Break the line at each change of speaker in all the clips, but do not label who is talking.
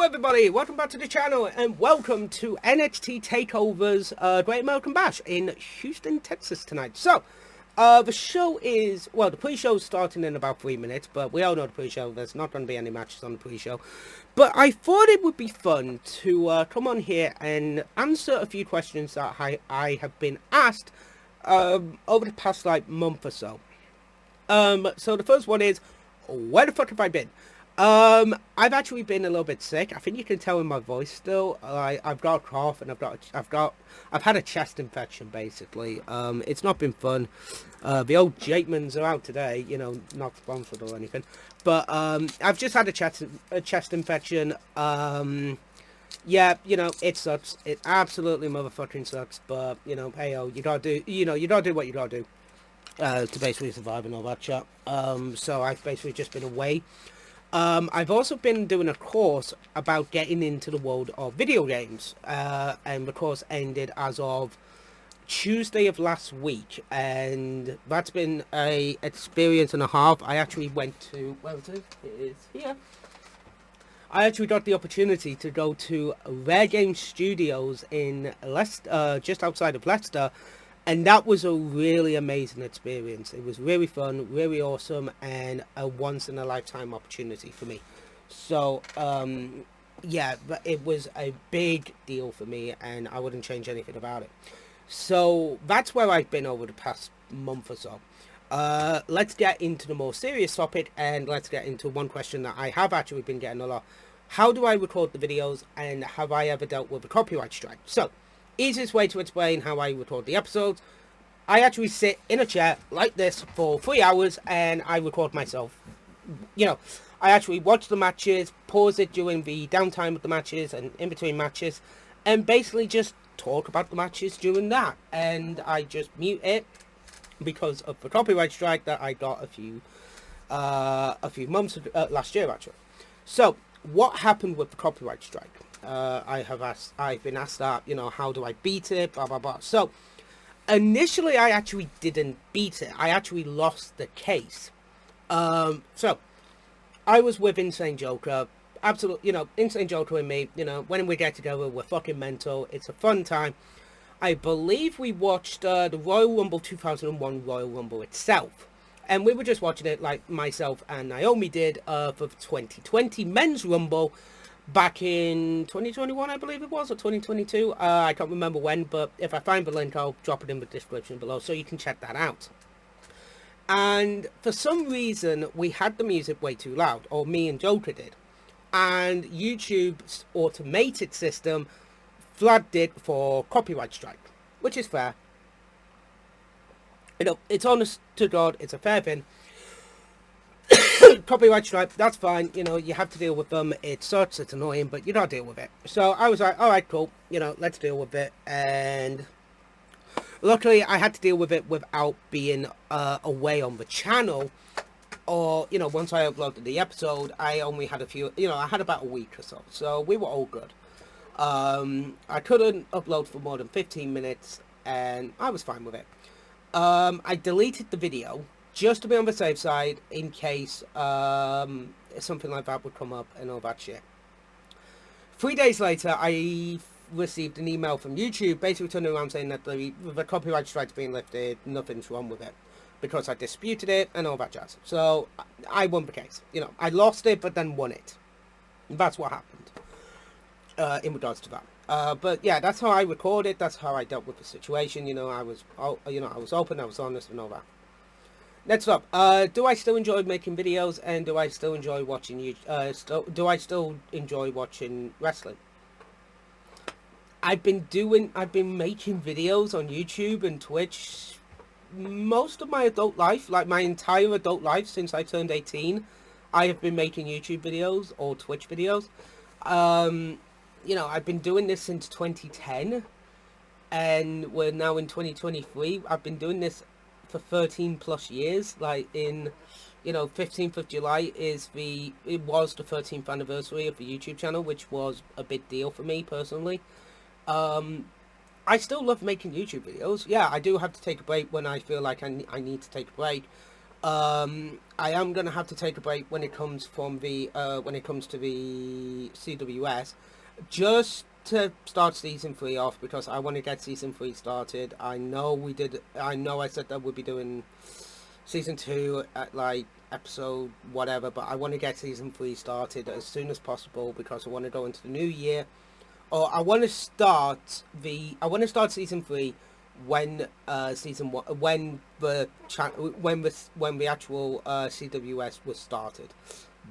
everybody, welcome back to the channel and welcome to NXT TakeOver's Great American Bash in Houston, Texas tonight. So, the show is, well, the pre-show is starting in about 3 minutes, but we all know the pre-show, there's not going to be any matches on the pre-show. But I thought it would be fun to come on here and answer a few questions that I have been asked over the past, month or so. So the first one is, where the fuck have I been? I've actually been a little bit sick. I think you can tell in my voice still. I've got a cough and I've had a chest infection basically. It's not been fun. The old Jatemans are out today, you know, not sponsored or anything. But I've just had a chest infection. Yeah, you know, it sucks. It absolutely motherfucking sucks. But you know, hey, you gotta do what you gotta do to basically survive and all that shit. So I've basically just been away. I've also been doing a course about getting into the world of video games, and the course ended as of Tuesday of last week, and that's been a experience and a half. I actually went to, where is it? It is here. I actually got the opportunity to go to Rare Game Studios in Leicester, just outside of Leicester. And that was a really amazing experience. It was really fun, really awesome, and a once-in-a-lifetime opportunity for me. So, yeah, but it was a big deal for me, and I wouldn't change anything about it. So, that's where I've been over the past month or so. Let's get into the more serious topic, and let's get into one question that I have actually been getting a lot. How do I record the videos, and have I ever dealt with a copyright strike? So, easiest way to explain how I record the episodes, I actually sit in a chair like this for 3 hours and I record myself. You know, I actually watch the matches, pause it during the downtime of the matches and in between matches, and basically just talk about the matches during that. And I just mute it because of the copyright strike that I got a few months last year actually. So what happened with the copyright strike? I've been asked that, you know, how do I beat it, blah, blah, blah. So, initially, I actually didn't beat it. I actually lost the case. So, I was with Insane Joker. Absolutely, you know, Insane Joker and me, you know, when we get together, we're fucking mental. It's a fun time. I believe we watched the Royal Rumble 2001 Royal Rumble itself. And we were just watching it like myself and Naomi did for the 2020 Men's Rumble. Back in 2021, I believe it was, or 2022. I can't remember when, but if I find the link, I'll drop it in the description below, so you can check that out. And for some reason, we had the music way too loud, or me and Joker did. And YouTube's automated system flagged it for copyright strike, which is fair. You know, it's honest to God, it's a fair thing. Copyright strike, that's fine, you know, you have to deal with them. It sucks, it's annoying, but you gotta deal with it. So I was like, alright, cool, you know, let's deal with it. And luckily I had to deal with it without being away on the channel. Or, you know, once I uploaded the episode, I only had a few, you know, I had about a week or so. So we were all good. I couldn't upload for more than 15 minutes and I was fine with it. I deleted the video just to be on the safe side, in case something like that would come up and all that shit. 3 days later, I received an email from YouTube, basically turning around saying that the copyright strike's being lifted, nothing's wrong with it, because I disputed it and all that jazz. So, I won the case. You know, I lost it, but then won it. That's what happened, in regards to that. But yeah, that's how I recorded, that's how I dealt with the situation. You know, I was open, I was honest and all that. Next up, do I still enjoy making videos, and do I still enjoy watching do I still enjoy watching wrestling? I've been making videos on YouTube and Twitch most of my adult life, like my entire adult life since I turned 18. I have been making YouTube videos or Twitch videos. You know, I've been doing this since 2010, and we're now in 2023. I've been doing this for 13 plus years. Like in, you know, 15th of July it was the 13th anniversary of the YouTube channel, which was a big deal for me personally. I still love making YouTube videos. Yeah, I do have to take a break when I feel like I need to take a break. I am gonna have to take a break when it comes to the CWS, just to start season 3 off, because I want to get season 3 started. I know I said that we'll be doing season 2 at like episode whatever, but I want to get season 3 started as soon as possible, because I want to go into the new year, or I want to start season 3 when season 1, when the actual CWS was started.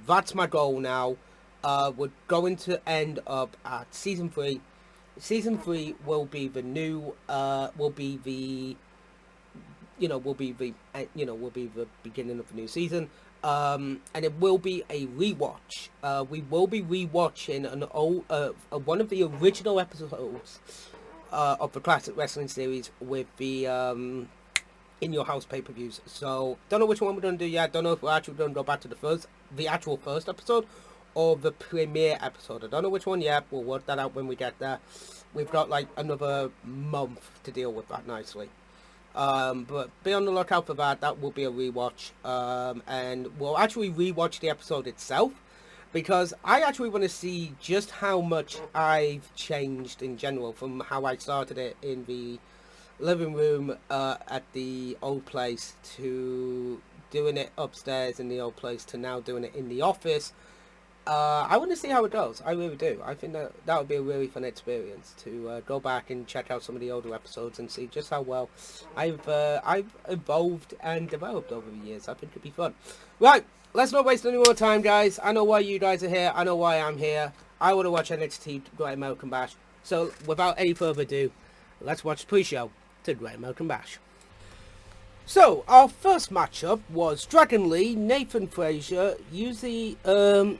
That's my goal now. We're going to end up at season 3. Season 3 will be the new will be the beginning of the new season, and it will be a rewatch. We will be rewatching an old one of the original episodes of the classic wrestling series with the In Your House pay-per-views. So don't know which one we're going to do yet. Don't know if we're actually going to go back to the actual first episode, or the premiere episode. I don't know which one yet. We'll work that out when we get there. We've got like another month to deal with that nicely. But be on the lookout for that. That will be a rewatch, and we'll actually rewatch the episode itself, because I actually want to see just how much I've changed in general from how I started it in the living room at the old place, to doing it upstairs in the old place, to now doing it in the office. I want to see how it goes. I really do. I think that would be a really fun experience to go back and check out some of the older episodes and see just how well I've evolved and developed over the years. I think it'd be fun. Right, let's not waste any more time, guys. I know why you guys are here. I know why I'm here. I want to watch NXT Great American Bash. So, without any further ado, let's watch the pre-show to Great American Bash. So, our first matchup was Dragon Lee, Nathan Frazier, Uella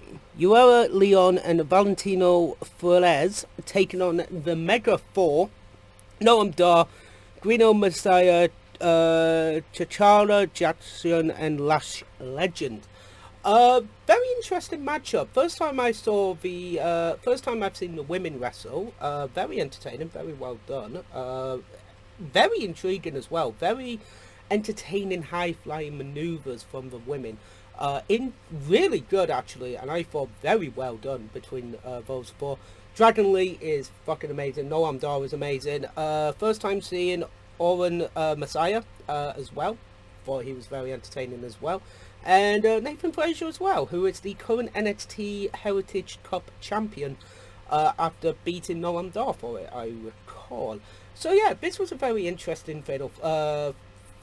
Leon and Valentino Flores taking on the Mega 4, Noam Dar, Guido Messiah, T'Challa Jackson and Lash Legend. Very interesting matchup. First time I've seen the women wrestle. Very entertaining, very well done. Very intriguing as well. Very entertaining high-flying maneuvers from the women. Really good, actually, and I thought very well done between those four. Dragon Lee is fucking amazing. Noam Dar is amazing. First time seeing Oren Messiah as well. Thought he was very entertaining as well. And Nathan Frazier as well, who is the current NXT Heritage Cup champion after beating Noam Dar for it, I recall. So yeah, this was a very interesting fatal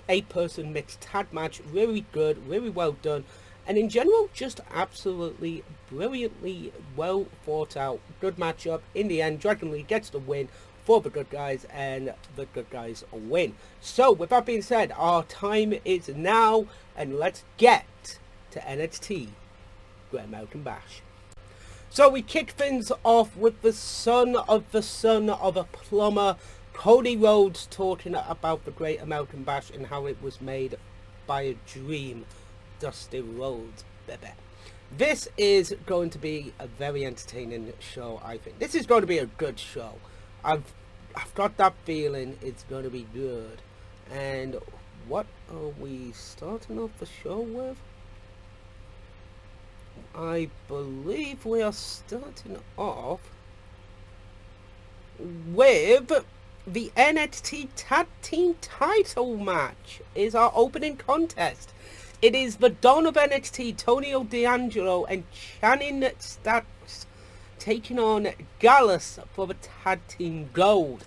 8-person mixed tag match. Really good, really well done, and in general just absolutely brilliantly well thought out. Good matchup. In the end, Dragon Lee gets the win for the good guys, and the good guys win. So with that being said, our time is now, and let's get to NXT Great American Bash. So we kick things off with the son of a plumber, Cody Rhodes, talking about the Great American Bash and how it was made by a dream. Dusty Rhodes, baby. This is going to be a very entertaining show, I think. This is going to be a good show. I've got that feeling it's going to be good. And what are we starting off the show with? I believe we are starting off with the NXT Tag Team title match. Is our opening contest. It is the Dawn of NXT, Tonio D'Angelo and Channing Stacks taking on Gallus for the Tag Team Gold.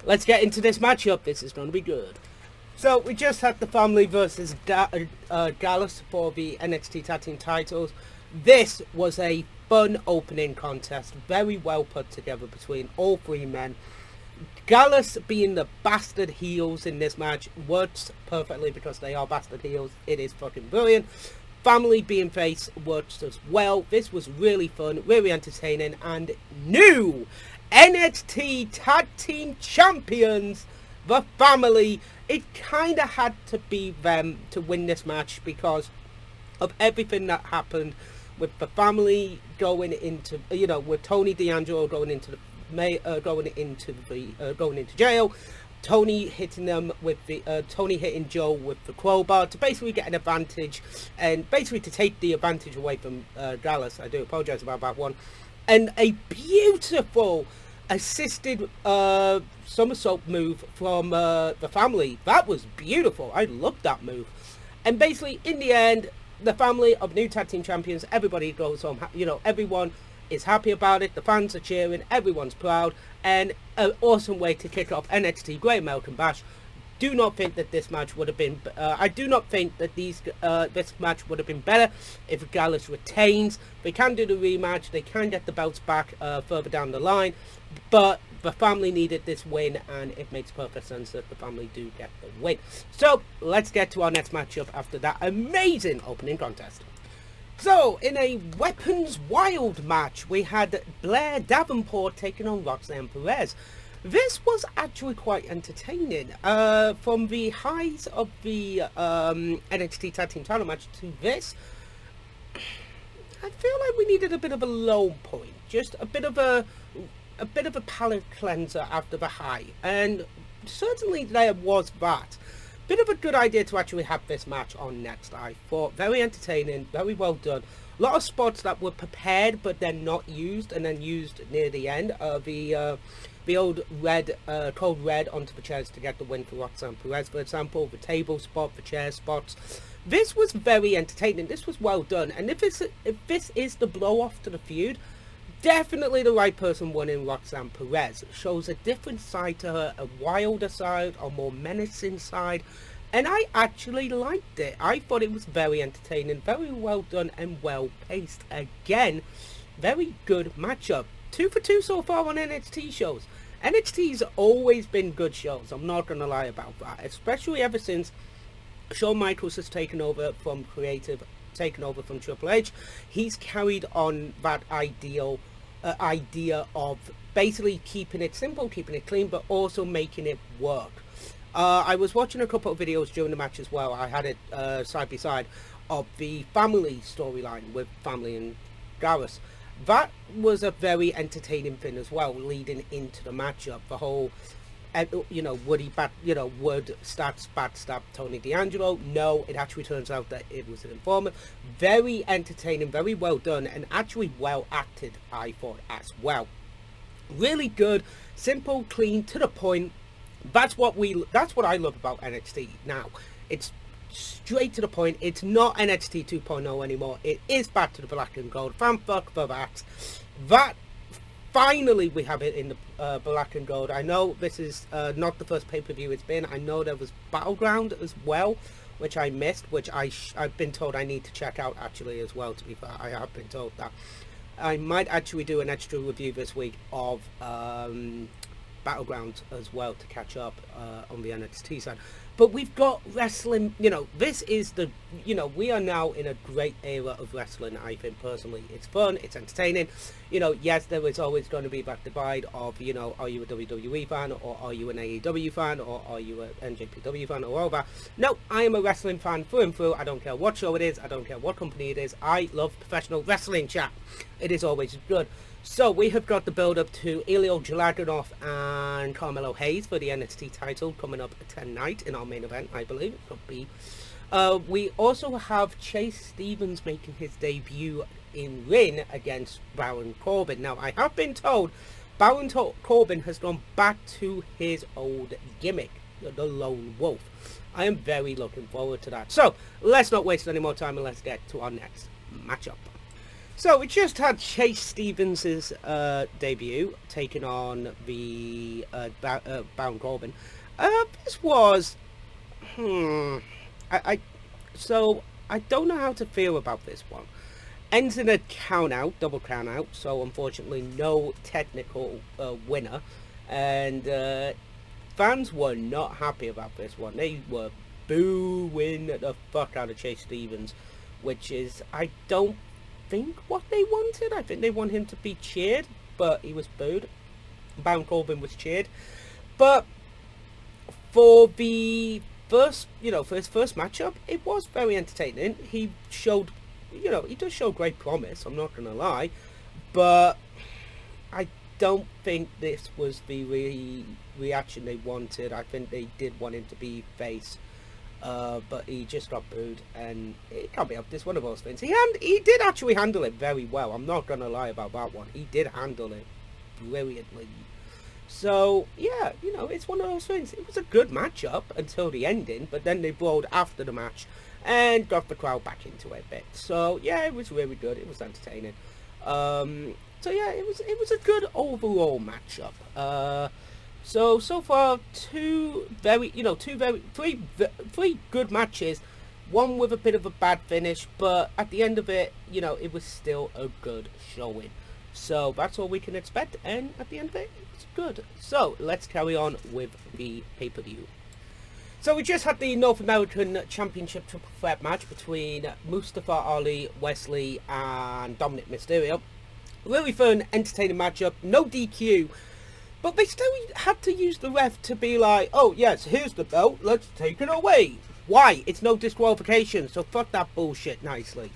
Let's get into this matchup. This is going to be good. So we just had the family versus Gallus for the NXT Tag Team titles. This was a fun opening contest, very well put together between all three men. Gallus being the bastard heels in this match works perfectly because they are bastard heels. It is fucking brilliant. Family being face works as well. This was really fun, really entertaining, and new NXT Tag Team Champions, the Family. It kind of had to be them to win this match because of everything that happened with the Family going into, with Tony D'Angelo going into jail, Tony hitting them with the Tony hitting Joe with the crowbar to basically get an advantage, and basically to take the advantage away from Dallas. I do apologize about that one. And a beautiful assisted somersault move from the family. That was beautiful. I loved that move. And basically, in the end, the family of new tag team champions, everybody goes home. You know, everyone is happy about it. The fans are cheering. Everyone's proud. And an awesome way to kick off NXT Great American Bash. Do not think that this match would have been... I do not think that this match would have been better if Gallus retains. They can do the rematch. They can get the belts back further down the line. But the family needed this win, and it makes perfect sense that the family do get the win. So, let's get to our next matchup after that amazing opening contest. So, in a Weapons Wild match, we had Blair Davenport taking on Roxanne Perez. This was actually quite entertaining. From the highs of the NXT Tag Team title match to this, I feel like we needed a bit of a low point. Just a bit of a palate cleanser after the high. And certainly there was that. Bit of a good idea to actually have this match on next, I thought. Very entertaining, very well done. A lot of spots that were prepared but then not used, and then used near the end. The old red, cold red onto the chairs to get the win for Roxanne Perez, for example. The table spot, the chair spots. This was very entertaining. This was well done. And if this is the blow-off to the feud, definitely the right person won in Roxanne Perez. It shows a different side to her, a wilder side, a more menacing side, and I actually liked it. I thought it was very entertaining, very well done, and well paced. Again, very good matchup. 2 for 2 so far on NXT shows. NXT's always been good shows, I'm not going to lie about that, especially ever since Shawn Michaels has taken over from creative, taken over from Triple H. He's carried on that idea of basically keeping it simple, keeping it clean, but also making it work. I was watching a couple of videos during the match as well. I had it side by side of the family storyline with Family and Garrus. That was a very entertaining thing as well, leading into the matchup. The whole, would backstab Tony D'Angelo? No, it actually turns out that it was an informant. Very entertaining, very well done, and actually well acted, I thought, as well. Really good, simple, clean, to the point. That's what I love about NXT now. It's straight to the point. It's not NXT 2.0 anymore. It is back to the black and gold. Thank fuck for that. Finally we have it in the black and gold. I know this is not the first pay-per-view it's been. I know there was Battleground as well, which I missed, which I've been told I need to check out actually as well, to be fair. I have been told that. I might actually do an extra review this week of Battleground as well to catch up on the NXT side. But we've got wrestling, this is the, we are now in a great era of wrestling, I think, personally. It's fun, it's entertaining. Yes, there is always going to be that divide of, are you a WWE fan, or are you an AEW fan, or are you an NJPW fan, or all that. No, I am a wrestling fan through and through. I don't care what show it is, I don't care what company it is. I love professional wrestling, chat. It is always good. So we have got the build-up to Ilya Dragunov and Carmelo Hayes for the NXT title coming up tonight in our main event, I believe. It could be. We also have Chase Stevens making his debut in ring against Baron Corbin. Now, I have been told Baron Corbin has gone back to his old gimmick, the Lone Wolf. I am very looking forward to that. So, let's not waste any more time and let's get to our next matchup. So we just had Chase Stevens' debut, taking on the Baron Corbin. This was, so I don't know how to feel about this one. Ends in a count out, double count out, so unfortunately no technical winner, and fans were not happy about this one. They were booing the fuck out of Chase Stevens, which is, I don't think what they wanted. I think they want him to be cheered, but he was booed. Baron Corbin was cheered. But for the first, for his first matchup, it was very entertaining. He showed, he does show great promise, I'm not gonna lie, but I don't think this was the reaction they wanted. I think they did want him to be face, but he just got booed, and it can't be helped. It's one of those things. He did actually handle it very well. I'm not gonna lie about that one. He did handle it brilliantly. So yeah, it's one of those things. It was a good matchup until the ending, but then they brawled after the match and got the crowd back into it a bit. So yeah, it was really good. It was entertaining. So yeah, it was a good overall matchup. So far three good matches, one with a bit of a bad finish, but at the end of it, it was still a good showing. So that's all we can expect, and at the end of it, it's good. So let's carry on with the pay-per-view. So we just had the North American Championship Triple Threat match between Mustafa Ali, Wesley, and Dominic Mysterio. Really fun, entertaining matchup, no DQ, but they still had to use the ref to be like, oh yes, here's the belt, let's take it away. Why? It's no disqualification, so fuck that bullshit nicely.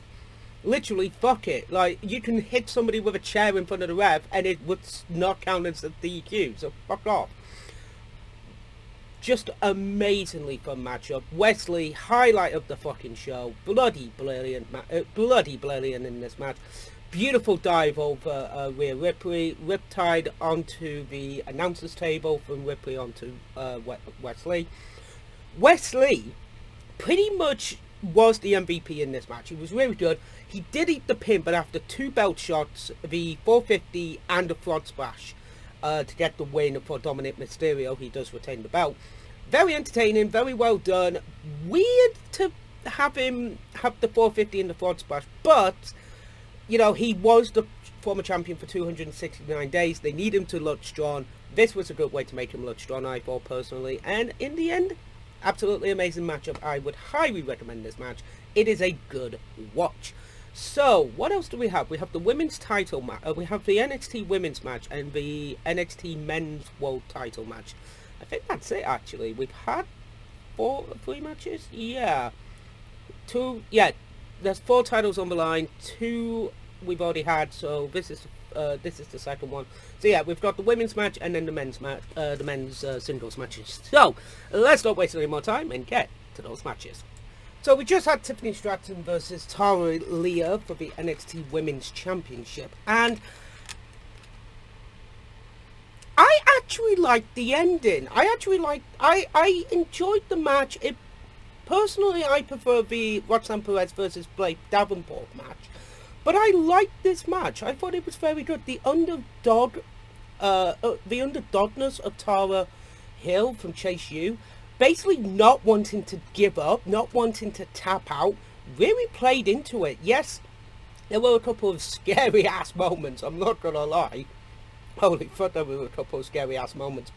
Literally, fuck it. Like, you can hit somebody with a chair in front of the ref and it would not count as a DQ, so fuck off. Just amazingly fun matchup. Wesley, highlight of the fucking show. Bloody brilliant in this match. Beautiful dive over Rhea Ripley. Riptide onto the announcer's table from Ripley onto Wesley. Wesley pretty much was the MVP in this match. He was really good. He did eat the pin, but after 2 belt shots, the 450 and the frog splash, to get the win for Dominic Mysterio, he does retain the belt. Very entertaining, very well done. Weird to have him have the 450 and the frog splash, but he was the former champion for 269 days. They need him to look strong. This was a good way to make him look strong, I thought personally. And in the end, absolutely amazing matchup. I would highly recommend this match. It is a good watch. So, what else do we have? We have the women's title match. We have the NXT women's match and the NXT men's world title match. I think that's it, actually. We've had 3 matches? Yeah. 2, yeah. There's 4 titles on the line. 2 we've already had, so this is the second one. So yeah, we've got the women's match and then the men's match, the men's singles matches. So let's not waste any more time and get to those matches. So we just had Tiffany Stratton versus Tara Leah for the NXT Women's Championship, and I actually liked the ending. I enjoyed the match. Personally, I prefer the Roxanne Perez versus Blake Davenport match. But I liked this match. I thought it was very good. The underdogness of Tara Hill from Chase U, basically not wanting to give up, not wanting to tap out, really played into it. Yes, there were a couple of scary-ass moments, I'm not gonna lie. Holy fuck, there were a couple of scary-ass moments.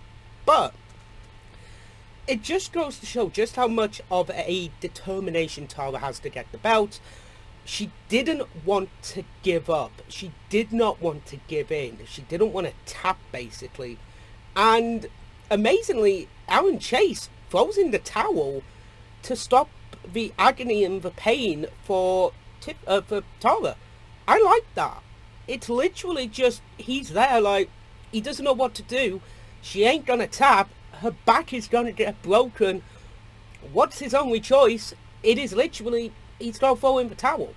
But it just goes to show just how much of a determination Tara has to get the belt. She didn't want to give up. She did not want to give in. She didn't want to tap, basically. And amazingly, Aaron Chase throws in the towel to stop the agony and the pain for Tara. I like that. It's literally just, he's there like, he doesn't know what to do. She ain't gonna tap. Her back is gonna get broken. What's his only choice? It is literally, he's gonna throw in the towel.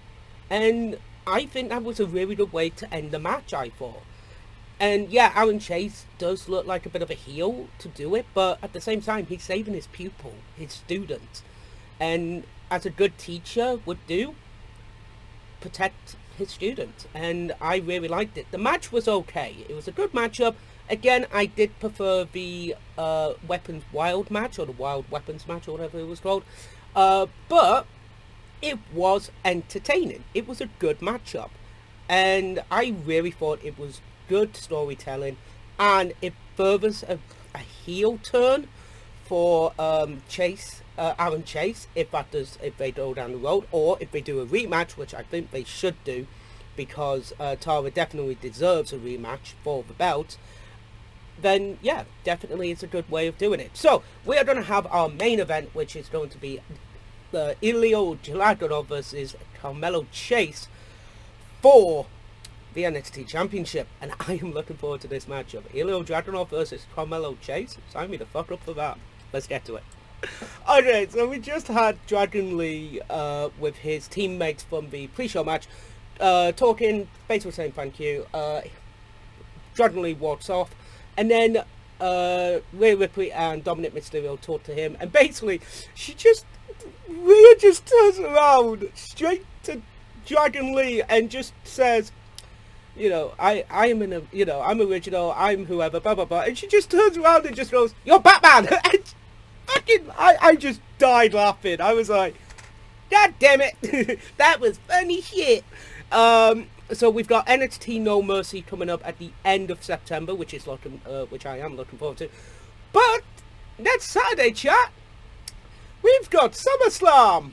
And I think that was a really good way to end the match, I thought. And yeah, Aaron Chase does look like a bit of a heel to do it, but at the same time, he's saving his pupil, his student. And as a good teacher would do, protect his student. And I really liked it. The match was okay. It was a good matchup. Again, I did prefer the Weapons Wild match, or the Wild Weapons match, or whatever it was called. But it was entertaining. It was a good matchup. And I really thought it was good storytelling. And it furthers a heel turn for Aaron Chase, if they go down the road, or if they do a rematch, which I think they should do, because Tara definitely deserves a rematch for the belt. Then yeah, definitely it's a good way of doing it. So we are going to have our main event, which is going to be Ilya Dragunov versus Carmelo Chase for the NXT Championship, and I am looking forward to this matchup. Ilya Dragunov versus Carmelo Chase. Sign me the fuck up for that. Let's get to it. Okay, so we just had Dragon Lee with his teammates from the pre-show match talking, basically saying thank you. Dragon Lee walks off, and then Rhea Ripley and Dominic Mysterio talk to him, and basically Rhea just turns around straight to Dragon Lee and just says, you know, I'm original, I'm whoever, blah blah blah, and she just turns around and just goes, "You're Batman!" And fucking, I just died laughing. I was like, God damn it, that was funny shit. So we've got NXT No Mercy coming up at the end of September, which I am looking forward to. But next Saturday, chat, we've got SummerSlam.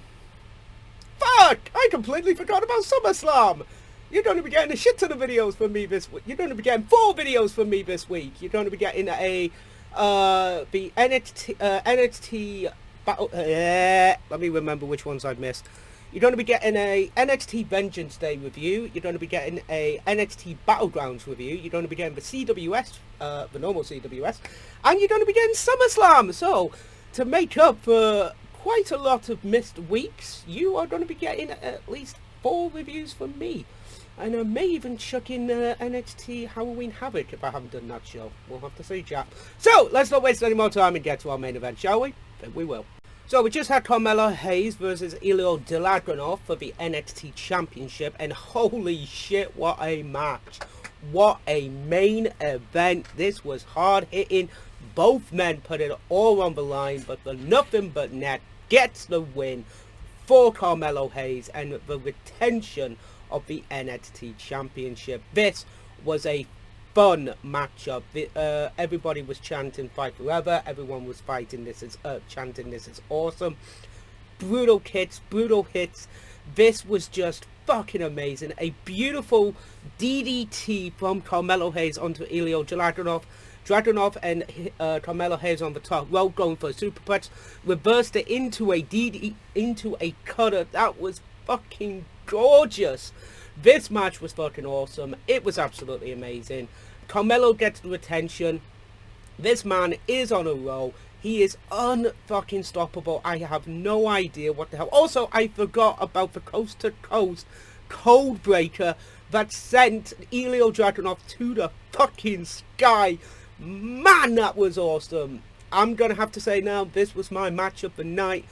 Fuck! I completely forgot about SummerSlam. You're going to be getting a shit ton of videos from me this week. You're going to be getting 4 videos from me this week. You're going to be getting the NXT battle. Let me remember which ones I've missed. You're going to be getting a NXT Vengeance Day review. You're going to be getting a NXT Battlegrounds review. You're going to be getting the CWS, the normal CWS, and you're going to be getting SummerSlam. So to make up for quite a lot of missed weeks, you are going to be getting at least 4 reviews from me. And I may even chuck in NXT Halloween Havoc if I haven't done that show. We'll have to see, chat. So, let's not waste any more time and get to our main event, shall we? Then we will. So, we just had Carmelo Hayes versus Ilya Dragunov for the NXT Championship. And holy shit, what a match. What a main event. This was hard-hitting. Both men put it all on the line, but the nothing but net gets the win for Carmelo Hayes and the retention of the NXT Championship. This was a fun matchup. Everybody was chanting "Fight Forever." Everyone was chanting "This is awesome." Brutal hits. This was just fucking amazing. A beautiful DDT from Carmelo Hayes onto Ilya Dragunov. Dragunov and Carmelo Hayes on the top rope, going for a superplex, reversed it into a cutter. That was fucking gorgeous. This match was fucking awesome. It was absolutely amazing. Carmelo gets the retention. This man is on a roll. He is unfucking stoppable. I have no idea what the hell. Also, I forgot about the coast to coast code breaker that sent Ilya Dragunov to the fucking sky. Man, that was awesome. I'm gonna have to say now, this was my match of the night,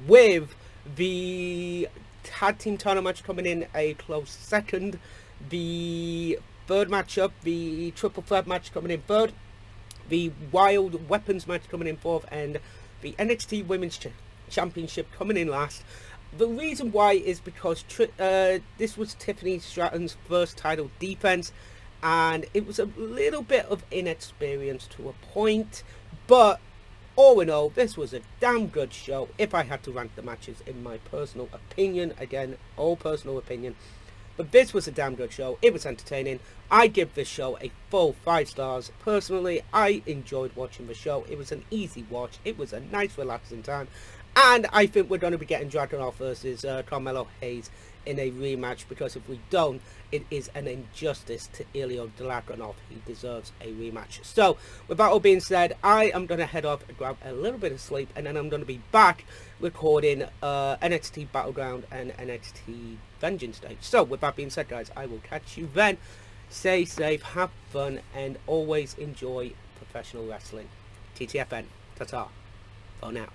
with the tag team title match coming in a close second, the third matchup, the triple threat match coming in third, the Wild Weapons match coming in fourth, and the NXT Women's Championship coming in last. The reason why is because this was Tiffany Stratton's first title defense, and it was a little bit of inexperience to a point, but all in all, this was a damn good show. If I had to rank the matches in my personal opinion, again, all personal opinion, but this was a damn good show. It was entertaining. I give this show a full 5 stars. Personally, I enjoyed watching the show. It was an easy watch. It was a nice, relaxing time. And I think we're going to be getting Dragunov versus Carmelo Hayes in a rematch, because if we don't, it is an injustice to Ilya Dragunov. He deserves a rematch. So, with that all being said, I am going to head off and grab a little bit of sleep, and then I'm going to be back recording NXT Battleground and NXT Vengeance Day. So, with that being said, guys, I will catch you then. Stay safe, have fun, and always enjoy professional wrestling. TTFN. Ta-ta. For now.